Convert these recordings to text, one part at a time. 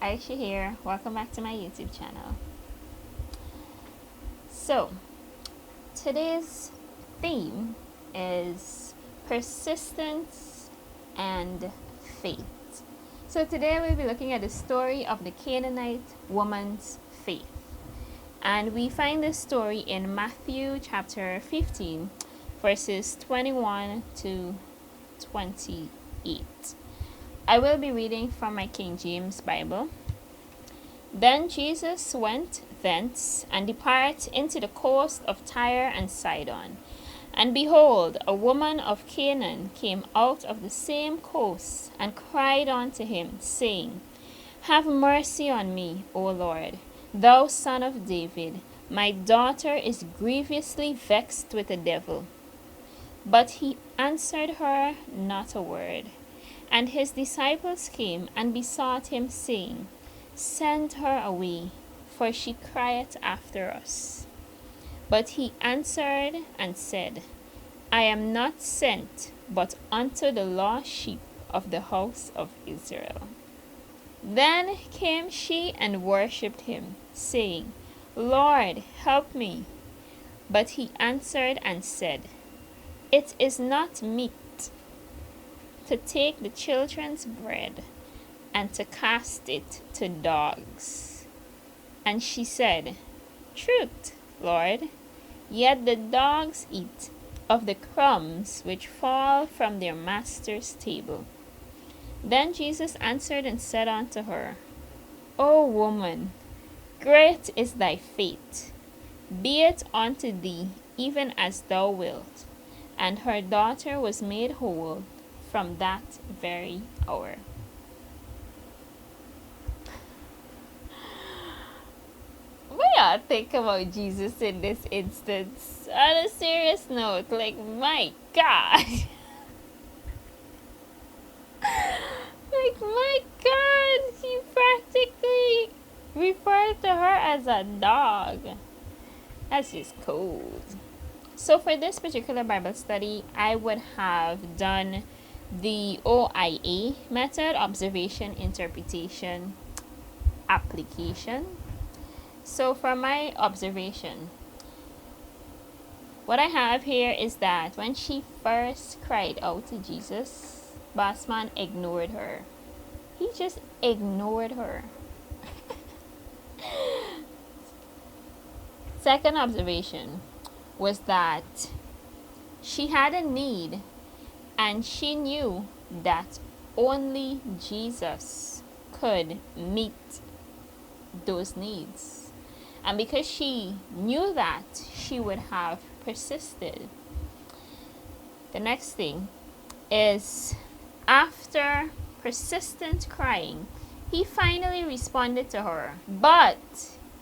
Aisha here. Welcome back to my YouTube channel. So, today's theme is persistence and faith. So today we'll be looking at the story of the Canaanite woman's faith. And we find this story in Matthew chapter 15, verses 21 to 28. I will be reading from my King James Bible. Then Jesus went thence and departed into the coast of Tyre and Sidon. And behold, a woman of Canaan came out of the same coast and cried unto him, saying, Have mercy on me, O Lord, thou son of David. My daughter is grievously vexed with the devil. But he answered her not a word. And his disciples came and besought him, saying, Send her away, for she crieth after us. But he answered and said, I am not sent but unto the lost sheep of the house of Israel. Then came she and worshipped him, saying, Lord, help me. But he answered and said, It is not meet to take the children's bread and to cast it to dogs. And she said, Truth, Lord, yet the dogs eat of the crumbs which fall from their master's table. Then Jesus answered and said unto her, O woman, great is thy faith. Be it unto thee even as thou wilt. And her daughter was made whole from that very hour. What y'all think about Jesus in this instance? On a serious note, like, my God. Like, my God, he practically referred to her as a dog. That's just cold. So for this particular Bible study, I would have done the OIA method, observation, interpretation, application. So for my observation, what I have here is that when she first cried out to Jesus, Bossman ignored her. He just ignored her. Second observation was that she had a need and she knew that only Jesus could meet those needs. And because she knew that, she would have persisted. The next thing is, after persistent crying, he finally responded to her. But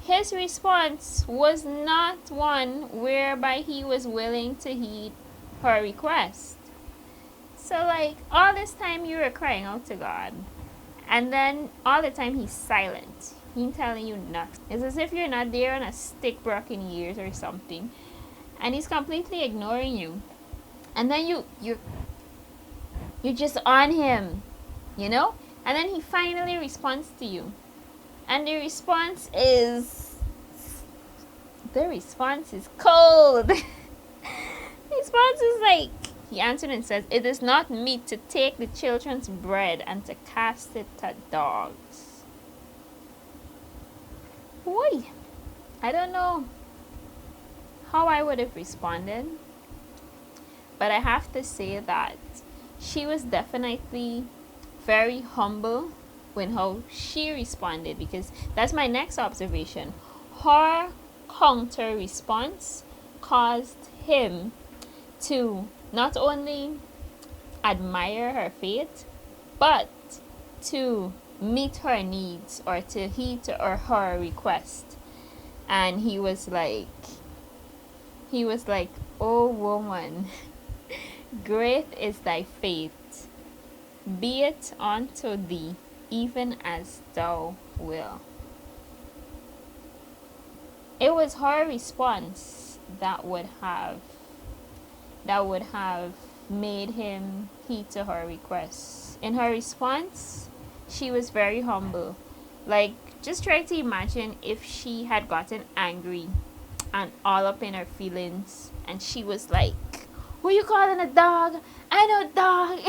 his response was not one whereby he was willing to heed her request. So like, all this time you were crying out to God, and then all the time he's silent. He's telling you nothing. It's as if you're not there and a stick broke in your ears or something. And he's completely ignoring you. And then you're just on him, you know? And then he finally responds to you. And the response is cold. The response is like, he answered and says, It is not meet to take the children's bread and to cast it to dogs. Boy, I don't know how I would have responded. But I have to say that she was definitely very humble when how she responded, because that's my next observation. Her counter response caused him to not only admire her faith, but to meet her needs or to heed to her request. And he was like, O woman, great is thy faith. Be it unto thee even as thou wilt. It was her response that would have made him heed to her request. In her response, she was very humble. Like, just try to imagine if she had gotten angry and all up in her feelings, and she was like, "Who you calling a dog? I know dog."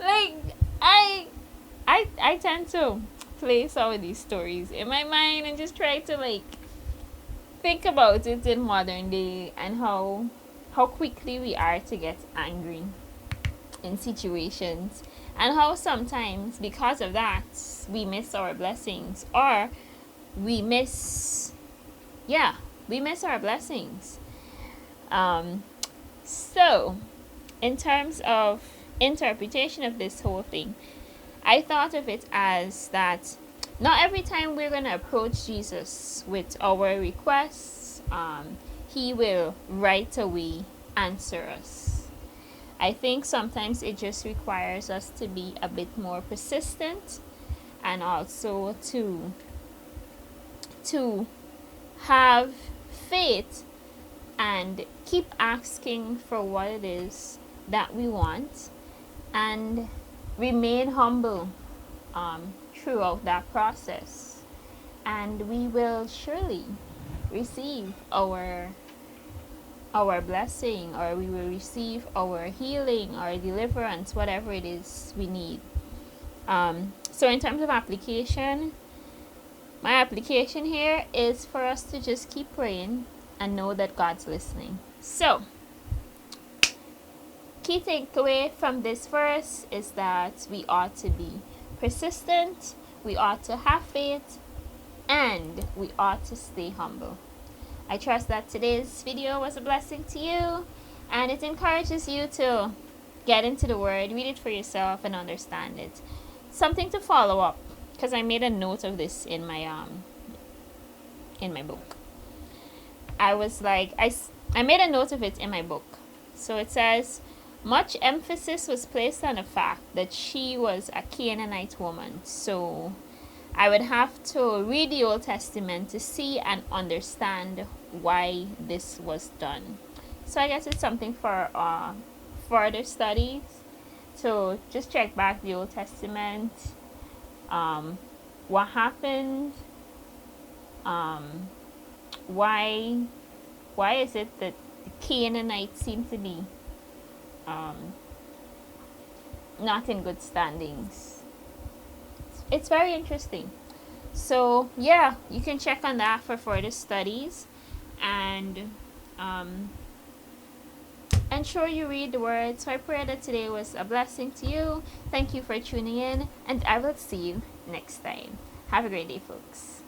Like I tend to play some of these stories in my mind and just try to like think about it in modern day, and how quickly we are to get angry in situations, and how sometimes because of that we miss our blessings, or we miss yeah we miss our blessings. So in terms of interpretation of this whole thing, I thought of it as that not every time we're going to approach Jesus with our requests, he will right away answer us. I think sometimes it just requires us to be a bit more persistent, and also to have faith and keep asking for what it is that we want, and remain humble throughout that process, and we will surely receive our blessing, or we will receive our healing or deliverance, whatever it is we need. So in terms of application, my application here is for us to just keep praying and know that God's listening. So key takeaway from this verse is that we ought to be persistent, we ought to have faith, and we ought to stay humble. I trust that today's video was a blessing to you, and it encourages you to get into the word, read it for yourself, and understand it. Something to follow up, because I made a note of this in my book. I was like, I made a note of it in my book. So it says, much emphasis was placed on the fact that she was a Canaanite woman. So I would have to read the Old Testament to see and understand why this was done. So I guess it's something for further studies. So just check back the Old Testament. What happened? Why is it that the Canaanites seem to be not in good standings? It's very interesting. So yeah, you can check on that for further studies, and ensure you read the word. So I pray that today was a blessing to you. Thank you for tuning in, and I will see you next time. Have a great day, folks.